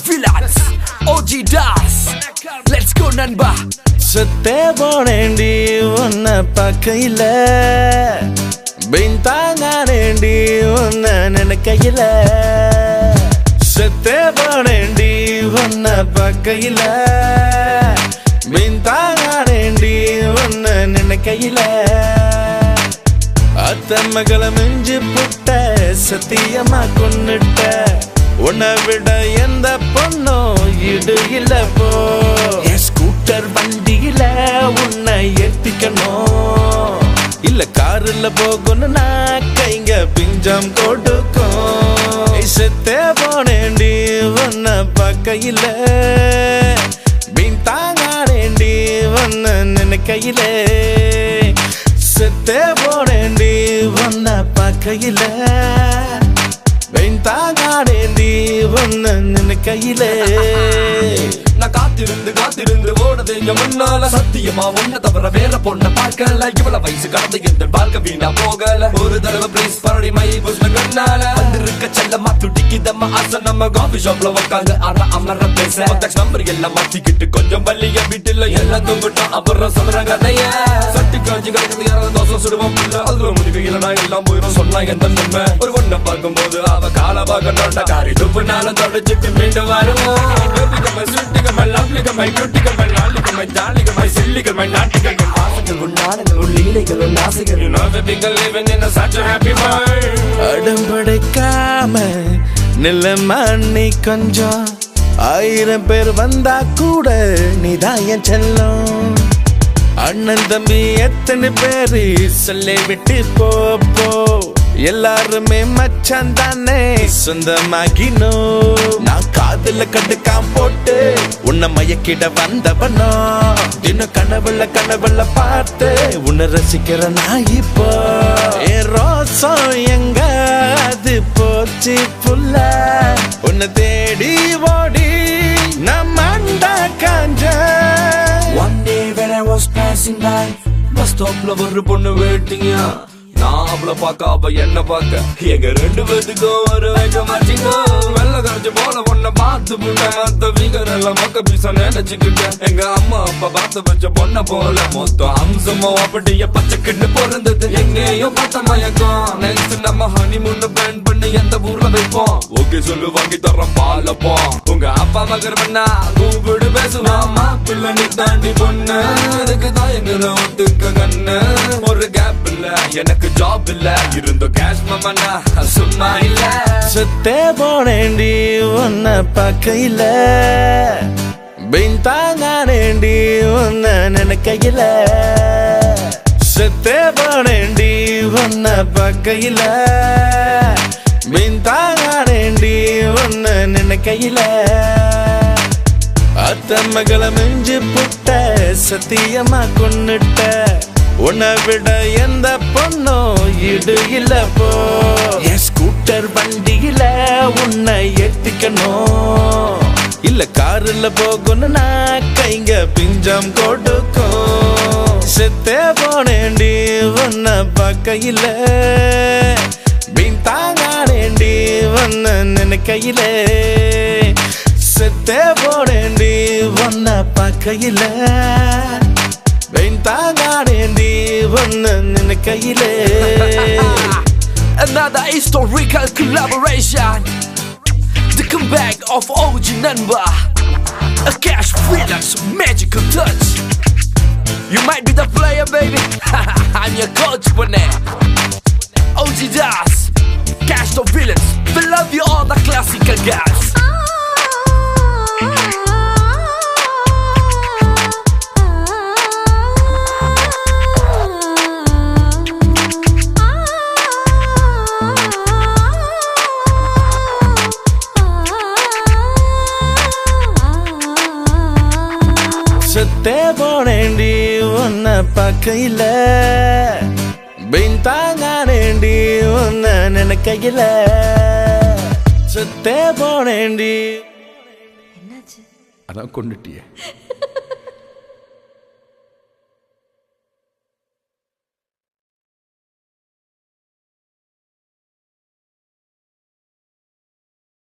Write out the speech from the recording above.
Villains OG Das. Let's go நண்பா. செத்தே போனேண்டி உன்னை பார்க்கையில, பின்தாங்கானேண்டி உன்னை நினைக்கையில. செத்தே போனேண்டி உன்னை பார்க்கையில, பின்தாங்கானேண்டி உன்னை நினைக்கையில. அத்த மகளை மிஞ்சி புட்ட, சத்தியமா கொன்னுட்ட. உன்னை விட எந்த பொண்ணும் இடு இல்ல போ. என் ஸ்கூட்டர் வண்டியில உன்னை ஏத்திக்கணும், இல்ல காருல போகணும்னா கைங்க பிஞ்சம் கொடுக்கும். செத்தே போனேண்டி உன்னை பார்க்கையில, பின்தாங்கானேண்டி உன்னை நினைக்கையில. செத்தே போனேண்டி உன்னை பார்க்கையில, பின்தாங்கானேண்டி உன்னை நினைக்கையில. நான் காத்திருந்து ஓடுது என் முன்னால. சத்தியமா ஒன்ன தவிர வேற பொண்ண பார்க்கல. இவ்வளவு வயசு கடந்து எந்த வாழ்க்கை வீணா போகல. ஒரு தடவை பிளேஸ் பரடி மை புஷ்ண கண்ணால வந்திருக்க செல்லமா துடிக்குதம்மா ஆசை. நம்ம காஃபி ஷாப்ல உட்காந்து அமர பேச நம்பர் எல்லாம் மாத்திக்கிட்டு கொஞ்சம் வள்ளிய வீட்டுல எல்லாம் தூங்கிட்டோம். அப்புறம் சொல்ற கதைய சட்டி காஞ்சி கிடக்குது யாராவது தோசை சுடுவோம். அதுல முடிக்கையில நான் எல்லாம் போயிடும் சொன்னா எந்த நன்மை. ஒரு ஒண்ண பார்க்கும்போது அவ கால பார்க்கணும்டா. காரி துப்புனாலும் தொடச்சிட்டு மீண்டும் வருவோம். சுட்டிகமை லவ்லிகமை குட்டிகமை நாளிகமை ஜாலிகமை சில்லிகமை நாட்டிகமை வாசங்கள் உன்னானங்கள் உள்ளீலைகள் உன்னாசைகள். You know that people living in such a happy world. அடம்படைக்காம நிலமா நீ கொஞ்சம், 1000 பேர் வந்தா கூட நீதான் என் செல்லம். அண்ணன் தம்பி எத்தனை பேரு சொல்லை விட்டு போ. எல்லாருமே மச்சான் தானே சொந்தமாகினோ. நான் காதுல கண்டுக்காம போட்டு உன்னை மயக்கிட வந்தவனோ. இன்னும் கனவுல பார்த்து உன்னை ரசிக்கிற நான் இப்போ. என் ரோசம் எங்க அது போச்சு புல்ல. உன்னை தேடி ஓடி நான் மண்டா காஞ்ச. One day when I was passing by, bus stopல ஒரு பொண்ணு வெயிட்டிங்க. நான் அவளை பார்க்க அவ என்ன பார்க்க, எங்க 2 பேத்துக்கும் ஒரு வைக்க மாட்டீங்கோ. வெள்ள கரைச்சு போல பொண்ணை பார்த்து புட்டேன். மத்த வீகர் எல்லாம் மக்க பீசா நினைச்சுக்கிட்டேன். எங்க அம்மா அப்பா பார்த்து வச்ச பொண்ணை போல மொத்தம் அம்சமோ அப்படியே பச்சைக்கிட்டு பிறந்தது. எங்கேயும் பார்த்த மயக்கம். நெக்ஸ்ட் நம்ம ஹனிமூன் பிளான் பண்ணி எந்த ஊர்ல வைப்போம். ஓகே சொல்லு வாங்கி தரோம் பாலப்போம். உங்க அப்பா மகர் பண்ணா கூப்பிடு பேசுவாமா. பிள்ளை நீ தாண்டி பொண்ணு அதுக்கு தான் எங்களை ஒத்துக்க கண்ணு. ஒரு கேப் இல்ல எனக்கு ஜாப் இல்ல, இருந்த கேஷ் மமனா சும்மா இல்ல. செத்தே போனேண்டி உன்னை பார்க்கையில, பின்தாங்கானேண்டி உன்னை நினைக்கையில. செத்தே போனேண்டி உன்னை பார்க்கையில, பின்தாங்கானேண்டி உன்னை நினைக்கையில. அத்த மகளை மிஞ்சி புட்ட, சத்தியமா கொன்னுட்ட. உன்னை விட எந்த பொண்ணும் இடு இல்ல போ. என் ஸ்கூட்டர் வண்டியில உன்னை ஏத்திக்கணும், இல்ல காருல போகணும்னா கைங்க பிஞ்சம் கொடுக்கும். செத்தே போனேண்டி உன்னை பார்க்கையில, பின்தாங்கானேண்டி உன்னை நினைக்கையில. செத்தே போனேண்டி உன்னை பார்க்கையில, பின்தாங்கானேண்டி உன்னை நினைக்கையில. Another historical collaboration, the comeback of OG Nanba, a Cash Villains magical touch. You might be the player, baby. I'm your coach for now. OG Das, Cash the Villains. We love you all the classical guys. செத்தே போனேண்டி உன்னை பார்க்கையில, பின்தாங்கானேண்டி உன்னை நினைக்கையில. செத்தே போனேண்டி. என்னாச்சு? அதான் கொண்டுட்டியே.